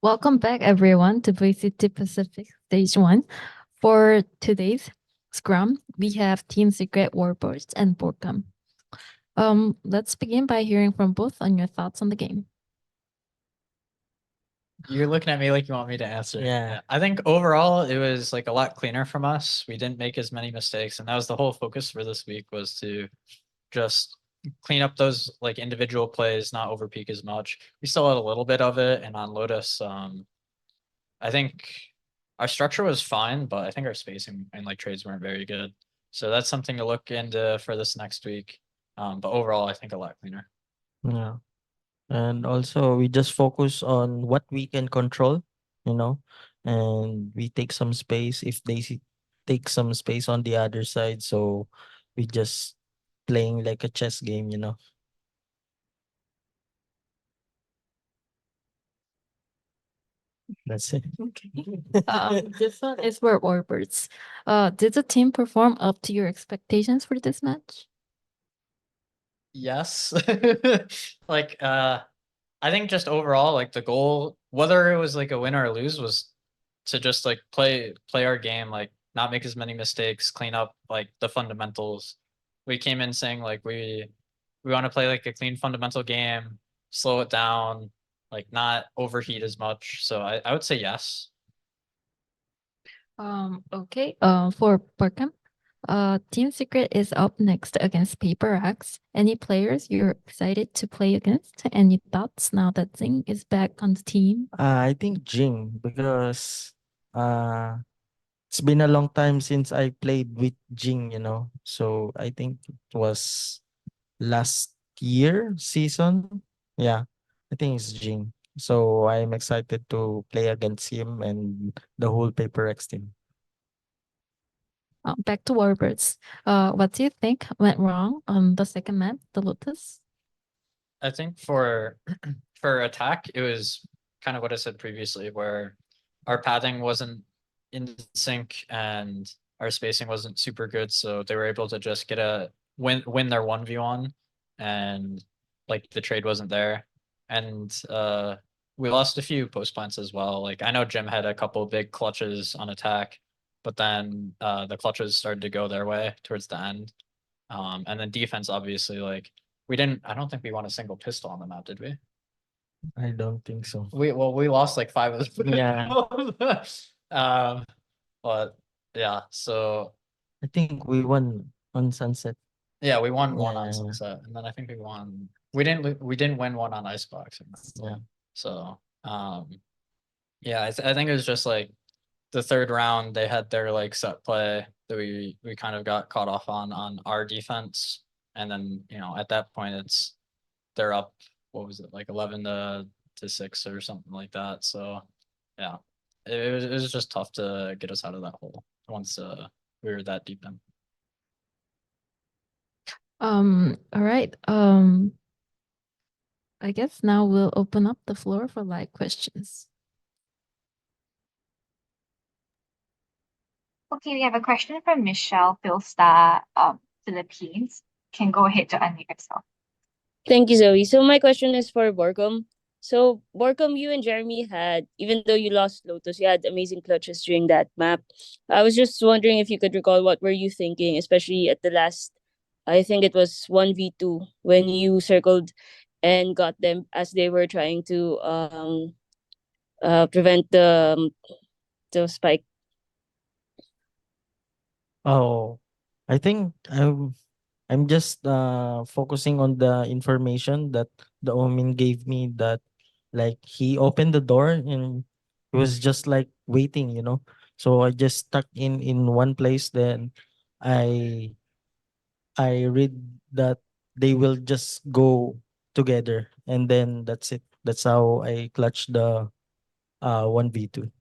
Welcome back, everyone, to VCT Pacific Stage 1. For today's scrum, we have Team Secret, Warbirds, and Borkum. Let's begin by hearing from both on your thoughts on the game. You're looking at me like you want me to answer. Yeah. I think overall it was like a lot cleaner from us. We didn't make as many mistakes, and that was the whole focus for this week, was to just clean up those like individual plays, not overpeak as much. We still had a little bit of it, and on Lotus, I think our structure was fine, but I think our spacing and like trades weren't very good. So that's something to look into for this next week. But overall, I think a lot cleaner. Yeah. And also we just focus on what we can control, and we take some space if they take some space on the other side. So we just playing like a chess game. That's it. This one is for Warbirds. Did the team perform up to your expectations for this match? Yes. Like I think just overall, like the goal, whether it was like a win or a lose, was to just like play our game, like not make as many mistakes, clean up like the fundamentals. We came in saying like we want to play like a clean fundamental game, slow it down, like not overheat as much. So I would say yes. Okay. For Borkum, Team Secret is up next against Paper Axe. Any players you're excited to play against? Any thoughts now that Zing is back on the team? I think Jing, because it's been a long time since I played with Jing. So I think it was last year season. Yeah, I think it's Jing. So I'm excited to play against him and the whole Paper X team. Back to Warbirds. What do you think went wrong on the second map, the Lotus? I think for for attack, it was kind of what I said previously, where our pathing wasn't in sync and our spacing wasn't super good, so they were able to just get a win their 1v1, and like the trade wasn't there. And we lost a few post plants as well. Like I know Jim had a couple big clutches on attack, but then the clutches started to go their way towards the end. And then defense, obviously, like I don't think we won a single pistol on the map, did we? I don't think so. We lost like 5 of them. Yeah. But yeah, so I think we won on Sunset. yeah, we won one on Yeah. Sunset, and then I think we didn't win one on Icebox. Yeah. So yeah, I think it was just like the third round they had their like set play that we kind of got caught off on our defense, and then at that point they're up, what was it, like 11 to 6 or something like that. So yeah, it was just tough to get us out of that hole once we were that deep in. All right. I guess now we'll open up the floor for live questions. Okay, we have a question from Michelle Philstar, Philippines. Can go ahead to unmute yourself. Thank you, Zoe. So my question is for Borkum. So Borkum, you and Jeremy had, even though you lost Lotus, you had amazing clutches during that map. I was just wondering if you could recall what were you thinking, especially at the last, I think it was 1v2, when you circled and got them as they were trying to prevent the spike. Oh, I think I'm just focusing on the information that the Omin gave me, that like he opened the door and it was just like waiting. So I just stuck in one place. Then I read that they will just go together, and then that's it. That's how I clutched the 1v2.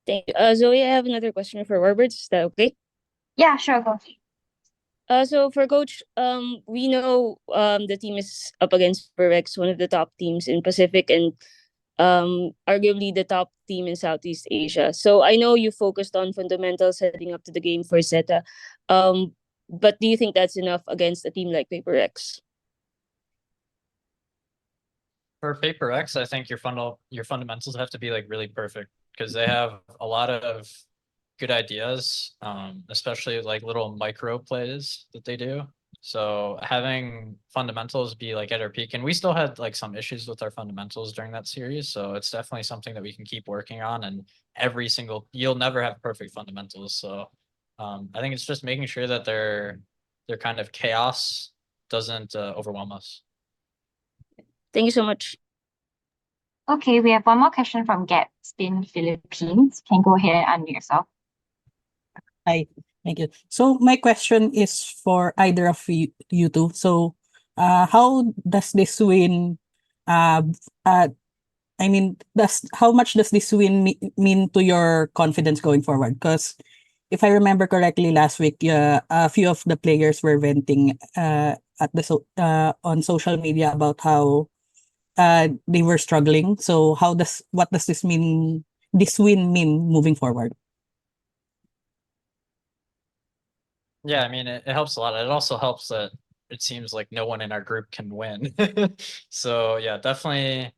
Thank you. Zoe, I have another question for Warbirds. Is that okay? Yeah, sure, go ahead. So for coach, we know the team is up against Perex, one of the top teams in Pacific and arguably the top team in Southeast Asia. So I know you focused on fundamentals heading up to the game for ZETA. But do you think that's enough against a team like Paper X? For Paper X, I think your fundamentals have to be like really perfect because they have a lot of good ideas, especially like little micro plays that they do. So having fundamentals be like at our peak, and we still had like some issues with our fundamentals during that series. So it's definitely something that we can keep working on. And you'll never have perfect fundamentals. So I think it's just making sure that their kind of chaos doesn't overwhelm us. Thank you so much. Okay, we have one more question from Gap Spin Philippines. Can go ahead and unmute yourself. Hi, thank you. So my question is for either of you two. So, how does this win, uh, uh, I mean, how much does this win mean to your confidence going forward? Because if I remember correctly, last week, a few of the players were venting on social media about how they were struggling. So what does this win mean moving forward? Yeah, I mean, it helps a lot. It also helps that it seems like no one in our group can win. So yeah, definitely,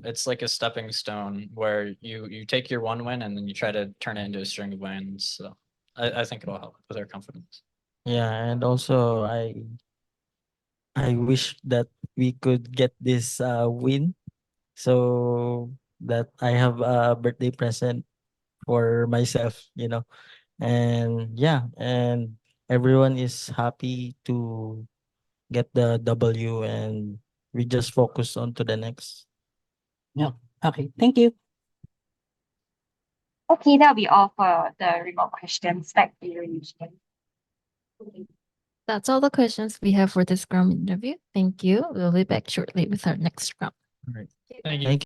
it's like a stepping stone where you take your one win and then you try to turn it into a string of wins. So I think it'll help with our confidence. Yeah, and also I wish that we could get this win so that I have a birthday present for myself, And yeah, and everyone is happy to get the W, and we just focus on to the next. Yeah. Okay. Thank you. Okay, that'll be all for the remote questions. Back to you, Eugene. That's all the questions we have for this Scrum interview. Thank you. We'll be back shortly with our next Scrum. Thank you. Thank